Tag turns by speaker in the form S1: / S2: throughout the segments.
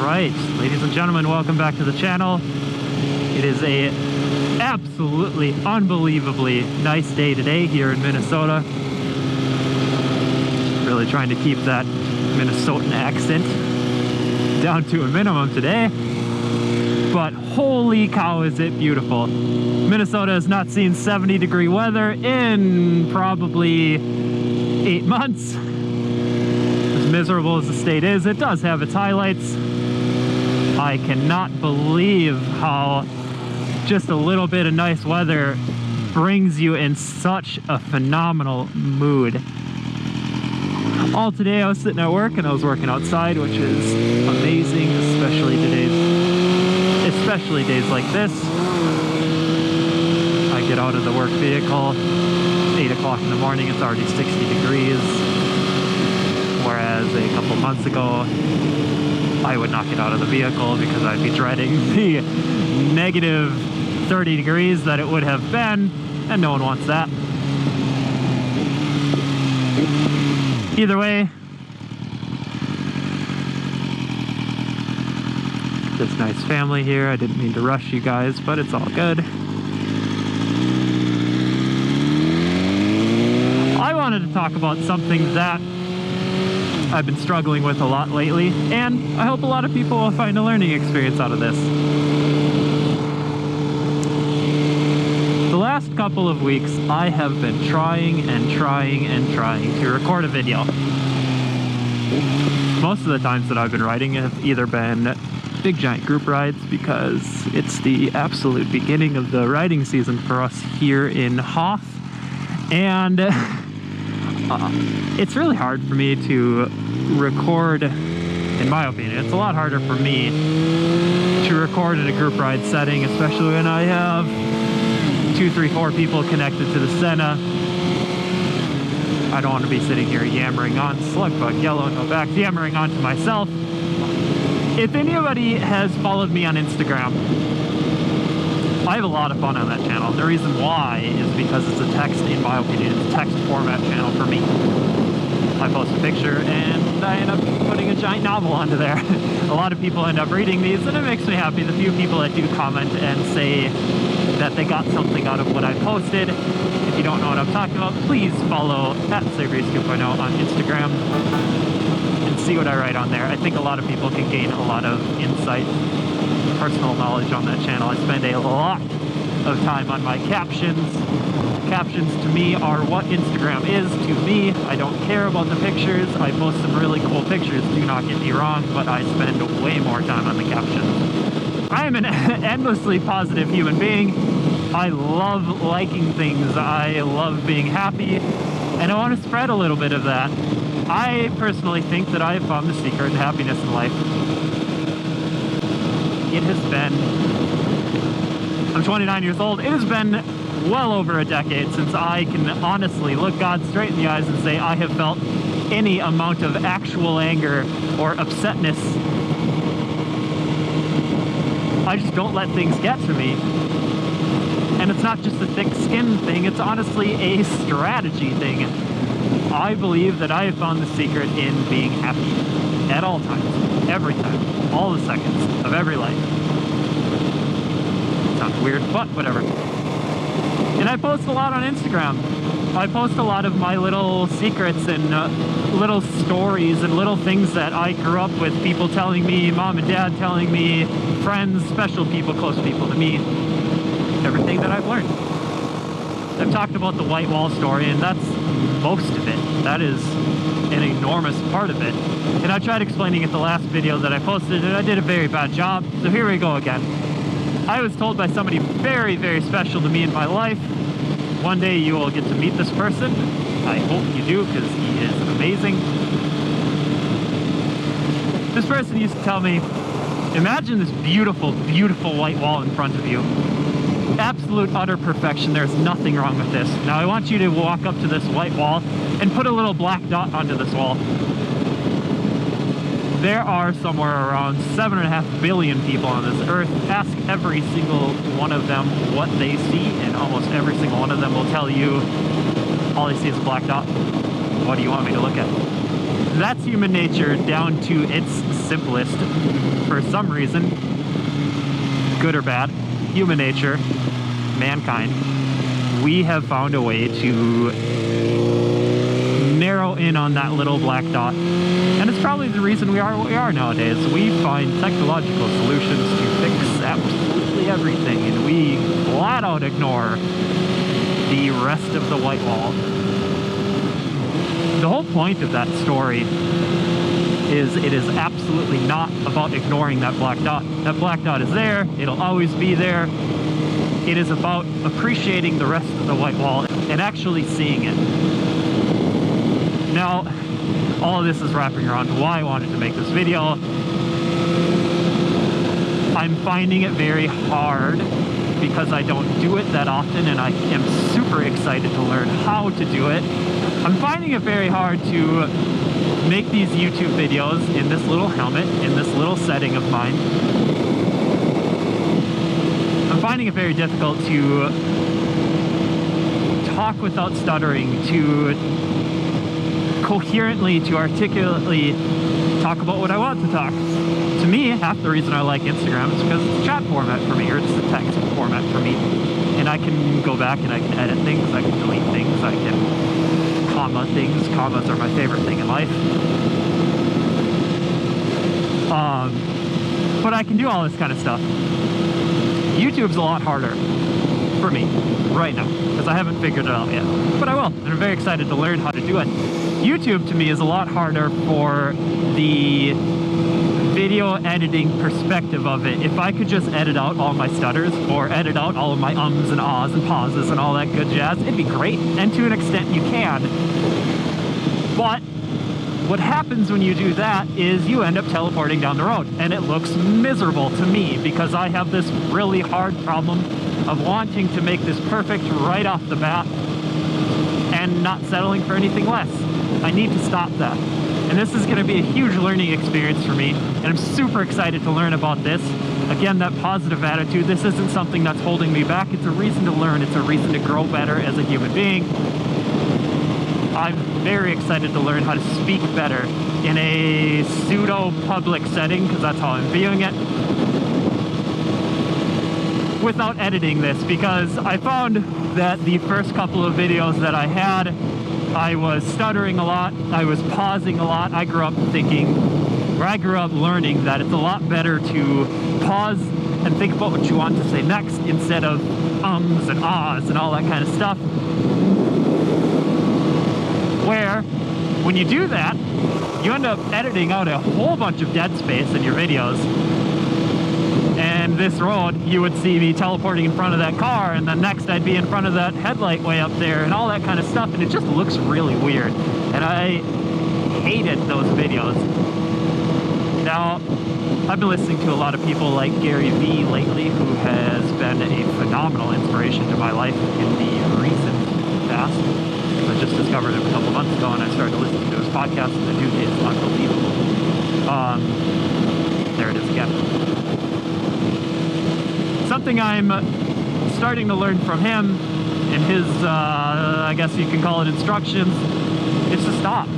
S1: right, ladies and gentlemen, welcome back to the channel. It is a absolutely unbelievably nice day today here in Minnesota. Really trying to keep that Minnesotan accent down to a minimum today. But holy cow, is it beautiful. Minnesota has not seen 70-degree weather in probably 8 months. As miserable as the state is, it does have its highlights. I cannot believe how just a little bit of nice weather brings you in such a phenomenal mood. All today I was sitting at work and I was working outside, which is amazing, especially days like this. I get out of the work vehicle, 8 o'clock in the morning, it's already 60 degrees. Whereas a couple months ago, I would not get out of the vehicle because I'd be dreading the negative 30 degrees that it would have been, and no one wants that. Either way, this nice family here. I didn't mean to rush you guys, but it's all good. I wanted to talk about something that I've been struggling with a lot lately, and I hope a lot of people will find a learning experience out of this. The last couple of weeks, I have been trying to record a video. Most of the times that I've been riding have either been big giant group rides, because it's the absolute beginning of the riding season for us here in Hoth, and it's really hard for me to record, in my opinion. It's a lot harder for me to record in a group ride setting, especially when I have 2, 3, 4 people connected to the Senna. I don't want to be sitting here yammering on Slugbug Yellow, no back, yammering on to myself. If anybody has followed me on Instagram, I have a lot of fun on that channel. The reason why is because it's a text, in my opinion, it's a text format channel for me. I post a picture and I end up putting a giant novel onto there. A lot of people end up reading these, and it makes me happy. The few people that do comment and say that they got something out of what I posted. If you don't know what I'm talking about, please follow @SaveRace2.0 on Instagram and see what I write on there. I think a lot of people can gain a lot of insight, personal knowledge on that channel. I spend a lot of time on my captions. Captions to me are what Instagram is to me. I don't care about the pictures. I post some really cool pictures, do not get me wrong, but I spend way more time on the captions. I am an endlessly positive human being. I love liking things. I love being happy, and I want to spread a little bit of that. I personally think that I have found the secret to happiness in life. It has been, I'm 29 years old, it has been well over a decade since I can honestly look God straight in the eyes and say I have felt any amount of actual anger or upsetness. I just don't let things get to me. And it's not just a thick skin thing, it's honestly a strategy thing. I believe that I have found the secret in being happy at all times, every time, all the seconds of every life. Sounds weird, but whatever. And I post a lot on Instagram. I post a lot of my little secrets and little stories and little things that I grew up with, people telling me, mom and dad telling me, friends, special people, close people to me, everything that I've learned. I've talked about the white wall story, and that's most of it. That is an enormous part of it. And I tried explaining it the last video that I posted, and I did a very bad job, so here we go again. I was told by somebody very, very special to me in my life, one day you will get to meet this person. I hope you do, because he is amazing. This person used to tell me, imagine this beautiful, beautiful white wall in front of you. Absolute, utter perfection. There's nothing wrong with this. Now I want you to walk up to this white wall and put a little black dot onto this wall. There are somewhere around 7.5 billion people on this earth. Ask every single one of them what they see, and almost every single one of them will tell you, all I see is a black dot. What do you want me to look at? That's human nature down to its simplest. For some reason, good or bad, human nature, mankind, we have found a way to narrow in on that little black dot. And it's probably the reason we are what we are nowadays. We find technological solutions to fix absolutely everything, and we flat out ignore the rest of the white wall. The whole point of that story is it is absolutely not about ignoring that black dot. That black dot is there, it'll always be there. It is about appreciating the rest of the white wall and actually seeing it. Now, all of this is wrapping around to why I wanted to make this video. I'm finding it very hard because I don't do it that often, and I am super excited to learn how to do it. I'm finding it very hard to make these YouTube videos in this little helmet, in this little setting of mine. I'm finding it very difficult to talk without stuttering, to coherently, to articulately talk about what I want to talk. To me, half the reason I like Instagram is because it's a chat format for me, or it's a text format for me. And I can go back and I can edit things, I can delete things, I can comma things. Commas are my favorite thing in life. But I can do all this kind of stuff. YouTube's a lot harder for me right now, because I haven't figured it out yet. But I will, and I'm very excited to learn how to do it. YouTube to me is a lot harder for the video editing perspective of it. If I could just edit out all my stutters, or edit out all of my ums and ahs and pauses and all that good jazz, it'd be great. And to an extent you can. But what happens when you do that is you end up teleporting down the road, and it looks miserable to me because I have this really hard problem of wanting to make this perfect right off the bat and not settling for anything less. I need to stop that. And this is going to be a huge learning experience for me, and I'm super excited to learn about this. Again, that positive attitude, this isn't something that's holding me back. It's a reason to learn. It's a reason to grow better as a human being. I'm very excited to learn how to speak better in a pseudo-public setting, because that's how I'm viewing it, without editing this, because I found that the first couple of videos that I had, I was stuttering a lot, I was pausing a lot. I grew up learning that it's a lot better to pause and think about what you want to say next instead of ums and ahs and all that kind of stuff. Where, when you do that, you end up editing out a whole bunch of dead space in your videos. And this road, you would see me teleporting in front of that car, and then next I'd be in front of that headlight way up there and all that kind of stuff, and it just looks really weird. And I hated those videos. Now, I've been listening to a lot of people like Gary Vee lately, who has been a phenomenal inspiration to my life in the recent past. I just discovered him a couple months ago, and I started listening to his podcast, and the dude is unbelievable. There it is again. Something I'm starting to learn from him in his, I guess you can call it instructions, is to stop.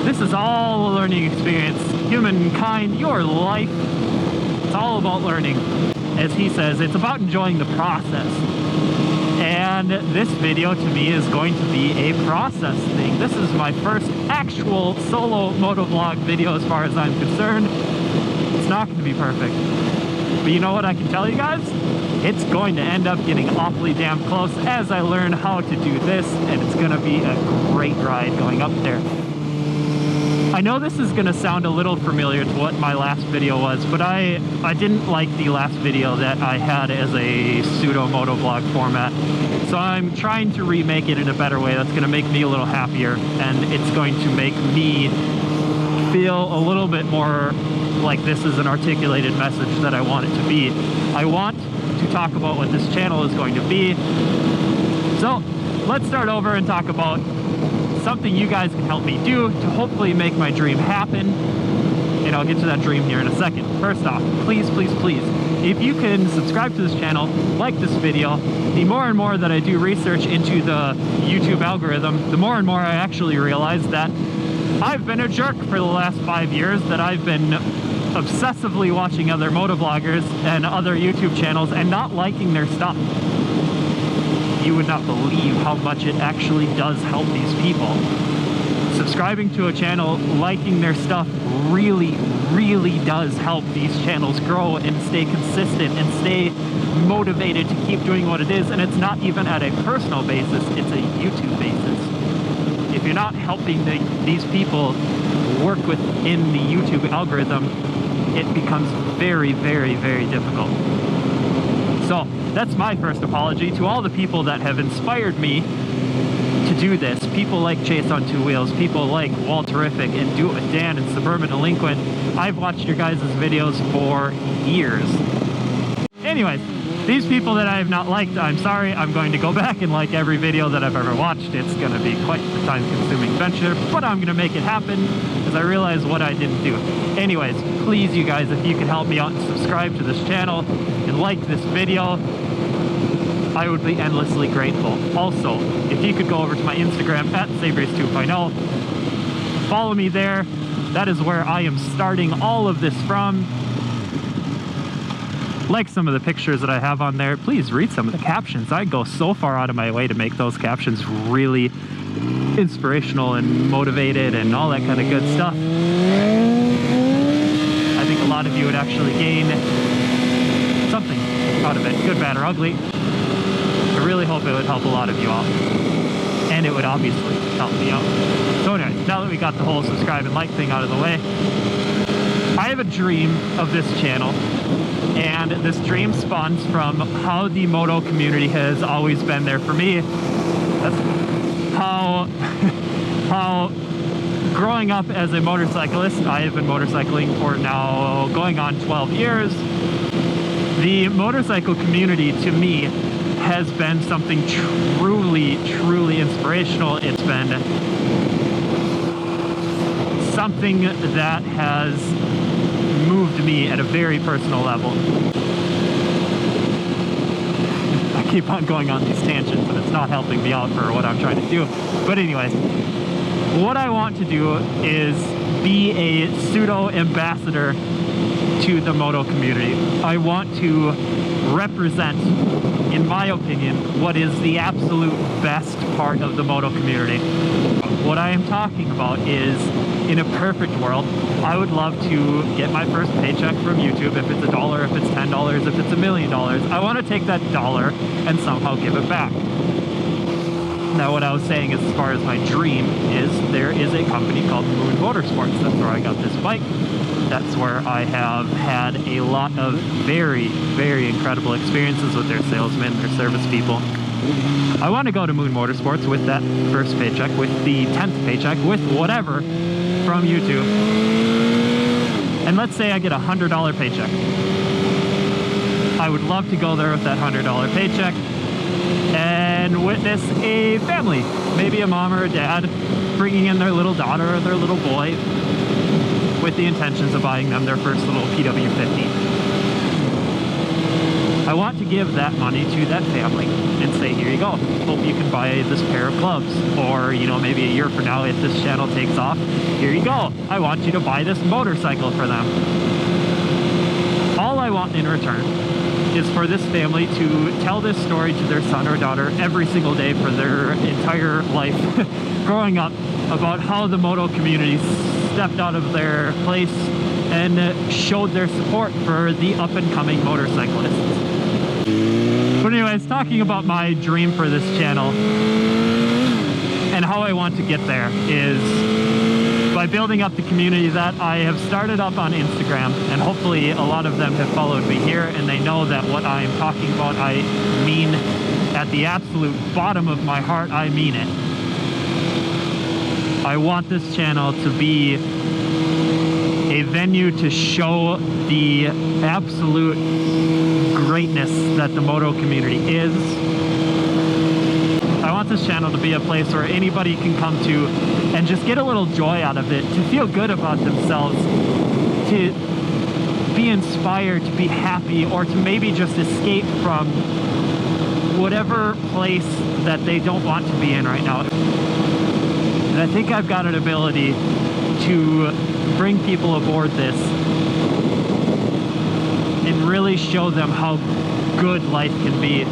S1: This is all a learning experience. Humankind, your life, it's all about learning. As he says, it's about enjoying the process. And this video to me is going to be a process thing. This is my first actual solo motovlog video as far as I'm concerned. It's not going to be perfect. But you know what I can tell you guys? It's going to end up getting awfully damn close as I learn how to do this, and it's going to be a great ride going up there. I know this is going to sound a little familiar to what my last video was, but I didn't like the last video that I had as a pseudo motovlog format. So I'm trying to remake it in a better way that's going to make me a little happier, and it's going to make me feel a little bit more like this is an articulated message that I want it to be. I want to talk about what this channel is going to be. So let's start over and talk about something you guys can help me do to hopefully make my dream happen. And I'll get to that dream here in a second. First off, please, please, please, if you can subscribe to this channel, like this video, the more and more that I do research into the YouTube algorithm, the more and more I actually realize that I've been a jerk for the last 5 years, that I've been obsessively watching other motovloggers and other YouTube channels and not liking their stuff. You would not believe how much it actually does help these people. Subscribing to a channel, liking their stuff really, really does help these channels grow and stay consistent and stay motivated to keep doing what it is. And it's not even at a personal basis, it's a YouTube basis. If you're not helping these people work within the YouTube algorithm, it becomes very, very, very difficult. So that's my first apology to all the people that have inspired me to do this. People like Chase on Two Wheels, people like Walterific and Do It With Dan and Suburban Delinquent. I've watched your guys' videos for years. Anyways, these people that I have not liked, I'm sorry. I'm going to go back and like every video that I've ever watched. It's going to be quite the time-consuming venture, but I'm going to make it happen because I realize what I didn't do. Anyways, please, you guys, if you can help me out and subscribe to this channel and like this video, I would be endlessly grateful. Also, if you could go over to my Instagram at Sabrace 2.0, follow me there. That is where I am starting all of this from. Like some of the pictures that I have on there, please read some of the captions. I go so far out of my way to make those captions really inspirational and motivated and all that kind of good stuff. I think a lot of you would actually gain something out of it, good, bad, or ugly. I really hope it would help a lot of you out. And it would obviously help me out. So anyway, now that we got the whole subscribe and like thing out of the way, I have a dream of this channel. And this dream spawns from how the moto community has always been there for me. That's how growing up as a motorcyclist, I have been motorcycling for now going on 12 years. The motorcycle community to me has been something truly, truly inspirational. It's been something that has moved me at a very personal level. I keep on going on these tangents and it's not helping me out for what I'm trying to do. But anyways, what I want to do is be a pseudo ambassador to the moto community. I want to represent, in my opinion, what is the absolute best part of the moto community. What I am talking about is, in a perfect world, I would love to get my first paycheck from YouTube. If it's $1, if it's $10, if it's $1 million, I want to take that dollar and somehow give it back. Now, what I was saying is, as far as my dream is, there is a company called Moon Motorsports. That's where I got this bike. That's where I have had a lot of very, very incredible experiences with their salesmen, their service people. I want to go to Moon Motorsports with that first paycheck, with the 10th paycheck, with whatever from YouTube. And let's say I get a $100 paycheck. I would love to go there with that $100 paycheck and witness a family, maybe a mom or a dad, bringing in their little daughter or their little boy with the intentions of buying them their first little PW50. I want to give that money to that family and say, here you go, hope you can buy this pair of gloves. Or, you know, maybe a year from now, if this channel takes off, here you go, I want you to buy this motorcycle for them. All I want in return is for this family to tell this story to their son or daughter every single day for their entire life growing up, about how the moto community stepped out of their place and showed their support for the up-and-coming motorcyclists. But anyways, talking about my dream for this channel and how I want to get there is by building up the community that I have started up on Instagram, and hopefully a lot of them have followed me here and they know that what I am talking about, I mean at the absolute bottom of my heart, I mean it. I want this channel to be a venue to show the absolute greatness that the moto community is. I want this channel to be a place where anybody can come to and just get a little joy out of it, to feel good about themselves, to be inspired, to be happy, or to maybe just escape from whatever place that they don't want to be in right now. And I think I've got an ability to bring people aboard this and really show them how good life can be.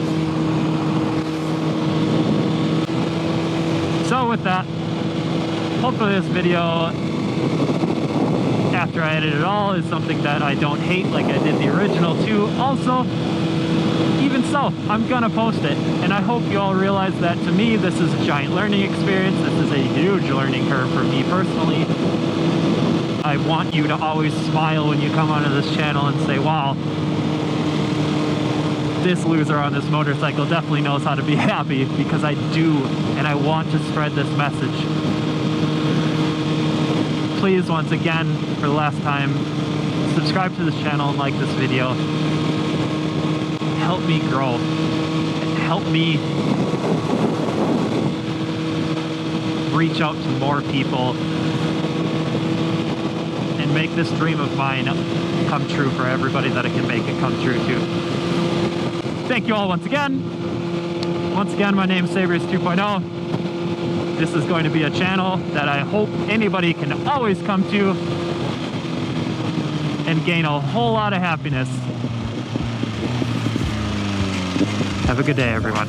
S1: So with that, hopefully this video, after I edit it all, is something that I don't hate like I did the original too. Also, even so, I'm gonna post it, and I hope you all realize that to me this is a giant learning experience. This is a huge learning curve for me personally. I want you to always smile when you come onto this channel and say, wow, this loser on this motorcycle definitely knows how to be happy, because I do, and I want to spread this message. Please, once again, for the last time, subscribe to this channel and like this video. Help me grow. Help me reach out to more people and make this dream of mine come true for everybody that I can make it come true to. Thank you all once again. Once again, my name is Sabrius 2.0. This is going to be a channel that I hope anybody can always come to and gain a whole lot of happiness. Have a good day, everyone.